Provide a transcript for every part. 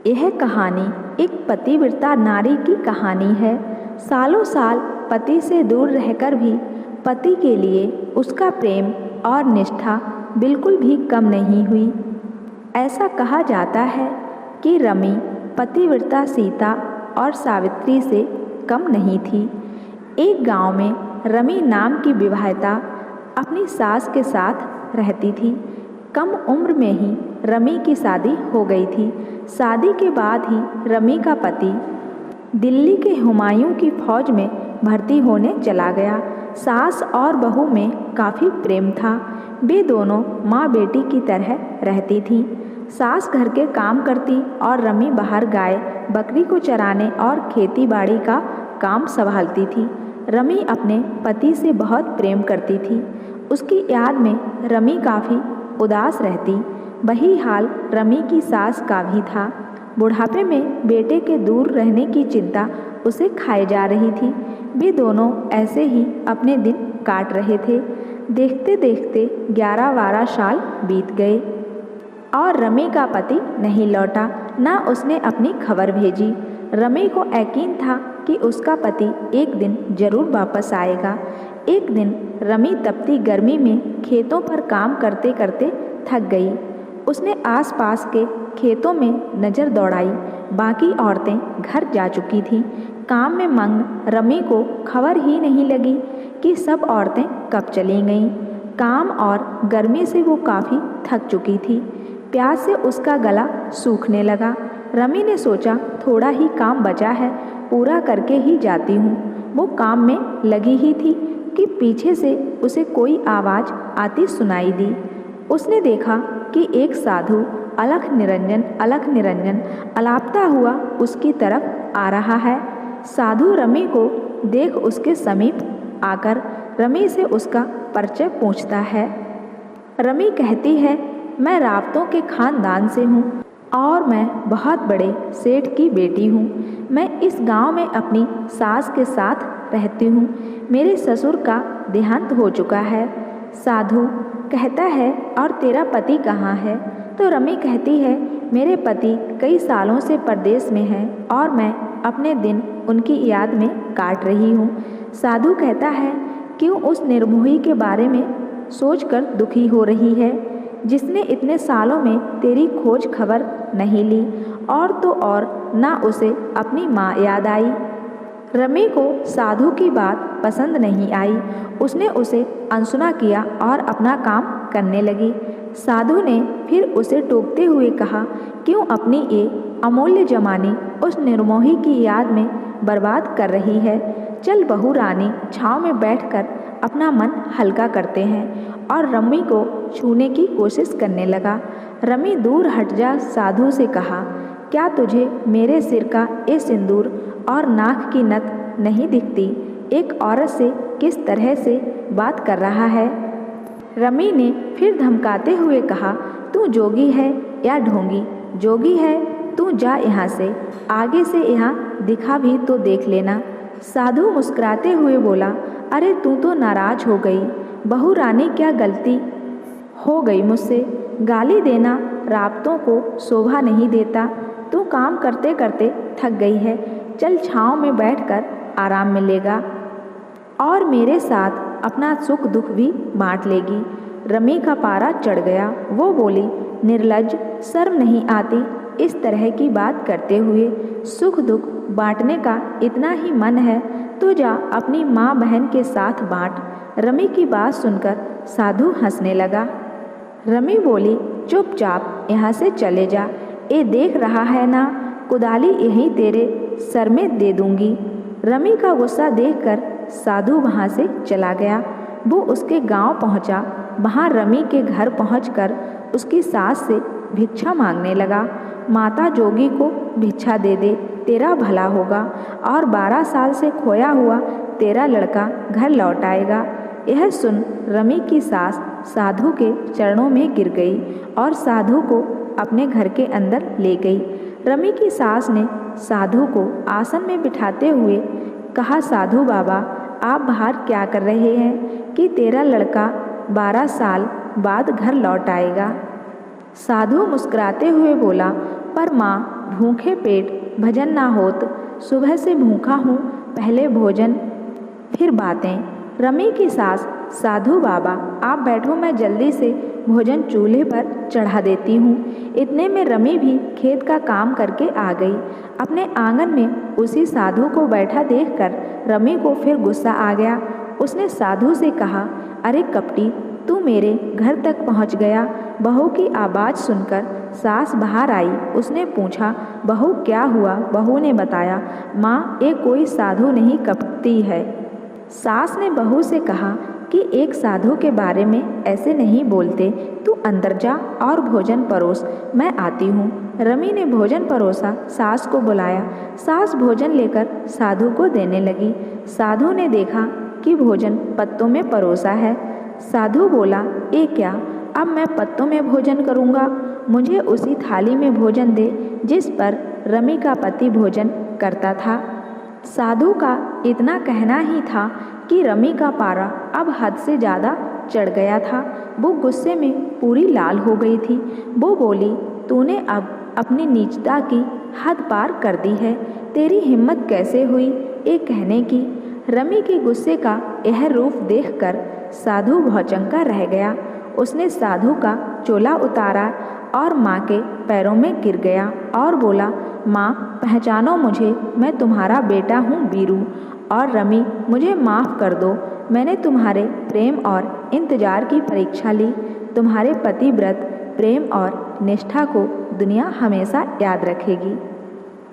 यह कहानी एक पतिव्रता नारी की कहानी है। सालों साल पति से दूर रहकर भी पति के लिए उसका प्रेम और निष्ठा बिल्कुल भी कम नहीं हुई। ऐसा कहा जाता है कि रमी पतिव्रता सीता और सावित्री से कम नहीं थी। एक गांव में रमी नाम की विवाहिता अपनी सास के साथ रहती थी। कम उम्र में ही रमी की शादी हो गई थी। शादी के बाद ही रमी का पति दिल्ली के हुमायूं की फौज में भर्ती होने चला गया। सास और बहू में काफ़ी प्रेम था। वे दोनों माँ बेटी की तरह रहती थीं। सास घर के काम करती और रमी बाहर गाय बकरी को चराने और खेती बाड़ी का काम संभालती थी। रमी अपने पति से बहुत प्रेम करती थी। उसकी याद में रमी काफ़ी उदास रहती। वही हाल रमी की सास का भी था। बुढ़ापे में बेटे के दूर रहने की चिंता उसे खाए जा रही थी। वे दोनों ऐसे ही अपने दिन काट रहे थे। देखते देखते 11-12 साल बीत गए और रमी का पति नहीं लौटा, ना उसने अपनी खबर भेजी। रमी को यकीन था कि उसका पति एक दिन जरूर वापस आएगा। एक दिन रमी तपती गर्मी में खेतों पर काम करते करते थक गई। उसने आसपास के खेतों में नज़र दौड़ाई। बाकी औरतें घर जा चुकी थीं। काम में मग्न रमी को खबर ही नहीं लगी कि सब औरतें कब चली गईं। काम और गर्मी से वो काफ़ी थक चुकी थी। प्यास से उसका गला सूखने लगा। रमी ने सोचा थोड़ा ही काम बचा है, पूरा करके ही जाती हूँ। वो काम में लगी ही थी कि पीछे से उसे कोई आवाज़ आती सुनाई दी। उसने देखा कि एक साधु अलख निरंजन अलापता हुआ उसकी तरफ आ रहा है। साधु रमी को देख उसके समीप आकर रमी से उसका परिचय पूछता है। रमी कहती है, मैं रावतों के खानदान से हूँ और मैं बहुत बड़े सेठ की बेटी हूँ। मैं इस गांव में अपनी सास के साथ रहती हूँ। मेरे ससुर का देहांत हो चुका है। साधु कहता है, और तेरा पति कहाँ है? तो रमी कहती है, मेरे पति कई सालों से परदेश में हैं और मैं अपने दिन उनकी याद में काट रही हूँ। साधु कहता है, क्यों उस निर्मोही के बारे में सोचकर दुखी हो रही है जिसने इतने सालों में तेरी खोज खबर नहीं ली? और तो और ना उसे अपनी माँ याद आई। रमी को साधु की बात पसंद नहीं आई। उसने उसे अनसुना किया और अपना काम करने लगी। साधु ने फिर उसे टोकते हुए कहा, क्यों अपनी ये अमूल्य जवानी उस निर्मोही की याद में बर्बाद कर रही है? चल बहू रानी, छाँव में बैठकर अपना मन हल्का करते हैं। और रमी को छूने की कोशिश करने लगा। रमी दूर हट जा साधु से कहा, क्या तुझे मेरे सिर का ये सिंदूर और नाक की नथ नहीं दिखती? एक औरत से किस तरह से बात कर रहा है? रमी ने फिर धमकाते हुए कहा, तू जोगी है या ढोंगी? जोगी है, तू जा यहाँ से, आगे से यहाँ दिखा भी तो देख लेना। साधु मुस्कुराते हुए बोला, अरे तू तो नाराज हो गई। बहू रानी, क्या गलती हो गई मुझसे? गाली देना रावतों को शोभा नहीं देता। तू काम करते करते थक गई है। चल छाँव में बैठकर आराम मिलेगा और मेरे साथ अपना सुख दुख भी बांट लेगी। रमी का पारा चढ़ गया। वो बोली, निर्लज्ज, शर्म नहीं आती इस तरह की बात करते हुए? सुख दुख बांटने का इतना ही मन है तो जा अपनी माँ बहन के साथ बांट। रमी की बात सुनकर साधु हंसने लगा। रमी बोली, चुपचाप यहाँ से चले जा। ये देख रहा है ना, कुदाली यहीं तेरे सर में दे दूंगी। रमी का गुस्सा देखकर साधु वहाँ से चला गया। वो उसके गांव पहुँचा। वहाँ रमी के घर पहुँचकर उसकी सास से भिक्षा मांगने लगा। माता जोगी को भिक्षा दे दे, तेरा भला होगा और 12 साल से खोया हुआ तेरा लड़का घर लौट आएगा। यह सुन रमी की सास साधु के चरणों में गिर गई और साधु को अपने घर के अंदर ले गई। रमी की सास ने साधु को आसन में बिठाते हुए कहा, साधु बाबा, आप बाहर क्या कर रहे हैं कि तेरा लड़का 12 साल बाद घर लौट आएगा? साधु मुस्कुराते हुए बोला, पर माँ, भूखे पेट भजन ना होत, सुबह से भूखा हूँ, पहले भोजन फिर बातें। रमी की सास, साधु बाबा आप बैठो, मैं जल्दी से भोजन चूल्हे पर चढ़ा देती हूँ। इतने में रमी भी खेत का काम करके आ गई। अपने आंगन में उसी साधु को बैठा देखकर रमी को फिर गुस्सा आ गया। उसने साधु से कहा, अरे कपटी, तू मेरे घर तक पहुँच गया। बहू की आवाज़ सुनकर सास बाहर आई। उसने पूछा, बहू क्या हुआ? बहू ने बताया, माँ ये कोई साधु नहीं कपटी है। सास ने बहू से कहा कि एक साधु के बारे में ऐसे नहीं बोलते, तू अंदर जा और भोजन परोस, मैं आती हूँ। रमी ने भोजन परोसा, सास को बुलाया। सास भोजन लेकर साधु को देने लगी। साधु ने देखा कि भोजन पत्तों में परोसा है। साधु बोला, ये क्या, अब मैं पत्तों में भोजन करूँगा? मुझे उसी थाली में भोजन दे जिस पर रमी का पति भोजन करता था। साधु का इतना कहना ही था कि रमी का पारा अब हद से ज़्यादा चढ़ गया था। वो गुस्से में पूरी लाल हो गई थी। वो बोली, तूने अब अपनी नीचता की हद पार कर दी है। तेरी हिम्मत कैसे हुई ये कहने की? रमी के गुस्से का यह रूप देखकर साधु भौचक्का रह गया। उसने साधु का चोला उतारा और माँ के पैरों में गिर गया और बोला, माँ पहचानो मुझे, मैं तुम्हारा बेटा हूँ बीरू। और रमी, मुझे माफ़ कर दो, मैंने तुम्हारे प्रेम और इंतज़ार की परीक्षा ली। तुम्हारे पतिव्रत प्रेम और निष्ठा को दुनिया हमेशा याद रखेगी।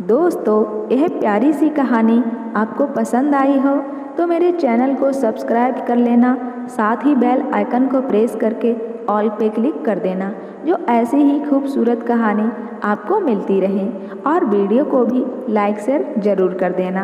दोस्तों, यह प्यारी सी कहानी आपको पसंद आई हो तो मेरे चैनल को सब्सक्राइब कर लेना, साथ ही बेल आइकन को प्रेस करके ऑल पे क्लिक कर देना, जो ऐसी ही खूबसूरत कहानी आपको मिलती रहे। और वीडियो को भी लाइक शेयर ज़रूर कर देना।